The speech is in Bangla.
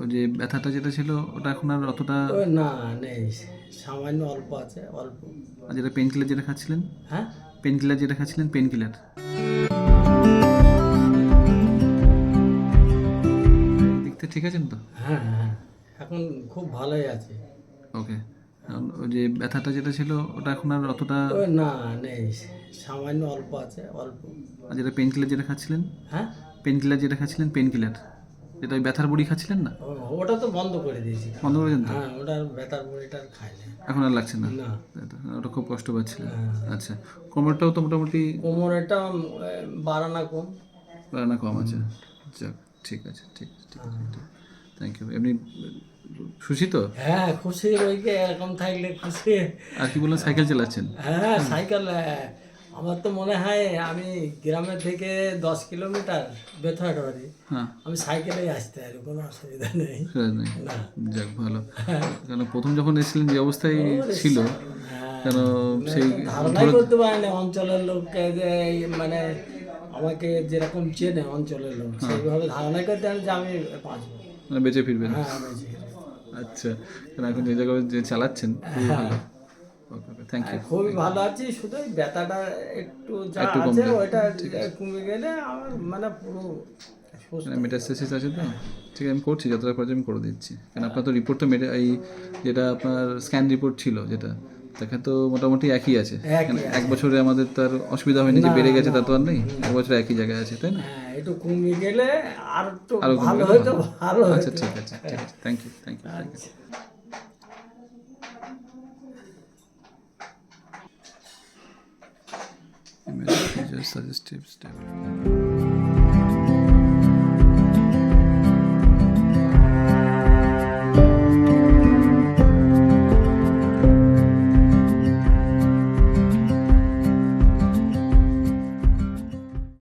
ওই যে ব্যথাটা যেটা ছিল ওটা এখন আর অতটা, ওই না, নেই, সামান্য অল্প আছে, অল্প। আর যেটা পেন কিলার যেটা খাচ্ছিলেন, হ্যাঁ, পেন কিলার যেটা খাচ্ছিলেন, পেন কিলার দিক থেকে ঠিক আছেন তো? হ্যাঁ, হ্যাঁ, এখন খুব ভালোই আছে। ওকে। ওই যে ব্যথাটা যেটা ছিল ওটা এখন আর অতটা, ওই না, নেই, সামান্য অল্প আছে, অল্প। আর যেটা পেন কিলার যেটা খাচ্ছিলেন, হ্যাঁ, পেন কিলার যেটা খাচ্ছিলেন, পেন কিলার যেটা ওই ব্যথার বড়ি খাচ্ছিলেন না, ওটা তো বন্ধ করে দিয়েছি। বন্ধ করেছেন তো? হ্যাঁ, ওটা ব্যথার বড়িটা আর খাই না। এখন আর লাগছে না? না, ওটা খুব কষ্ট পাচ্ছিলেন। হ্যাঁ। আচ্ছা, কোমরটাও তো মোটামুটি কোমরেটা বাড়ানা কম। রান্না কম আছে। যাক, ঠিক আছে, ঠিক আছে, ঠিক আছে, ঠিক। Thank you. এমনি খুশি তো? হ্যাঁ, খুশি ওইকে এরকম থাকলে খুশি। আর কি বললেন, সাইকেল চালাচ্ছেন? হ্যাঁ, সাইকেল, আমার তো মনে হয় আমি গ্রামের থেকে 10 কিলোমিটার বেথুয়াট বাড়ি, হ্যাঁ, আমি সাইকেলেই আসতে পারি, কোনো অসুবিধা নেই। সেটা নেই। না, যাক, ভালো। কেন প্রথম যখন এসেছিলেন যে অবস্থায় ছিল, হ্যাঁ, কেন মানে সেই তো ধারণাই করতে পারে না অঞ্চলের লোককে যে মানে আমাকে যেরকম চেনে অঞ্চলের লোক, সেইভাবে ধারণা করতে পারে যে আমি বাঁচবো। মানে বেঁচে ফিরবেন। হ্যাঁ, বেঁচে গেছি। আচ্ছা, কেন এখন যে জায়গায় যে চালাচ্ছেন খুবই ভালো। ওকে, ওকে, থ্যাংক ইউ। খুবই ভালো আছি, শুধু ওই ব্যথাটা একটু যা একটু আছে কমবে। ওইটা কমে গেলে আমার মানে পুরো সুস্থ। মেটাস্টেসিস আছে তো? ঠিক আছে, আমি করছি, যতটা পারছি আমি করে দিচ্ছি। কারণ আপনার তো রিপোর্ট তো এই যেটা আপনার স্ক্যান রিপোর্ট ছিল যেটা, দেখেন তো মোটামুটি একই আছে। একই এক বছরে আমাদের তো আর অসুবিধা হয়নি যে বেড়ে গেছে তা তো আর নেই, এক বছরে একই জায়গায় আছে, তাই না? হ্যাঁ, একটু কমে গেলে আর একটু আরও কমে ভালো গেলে হয়তো, ভালো। ভালো আচ্ছা, হতো। ঠিক আছে, ঠিক আছে, thank you, thank you, thank you. আচ্ছা। Suggestive step.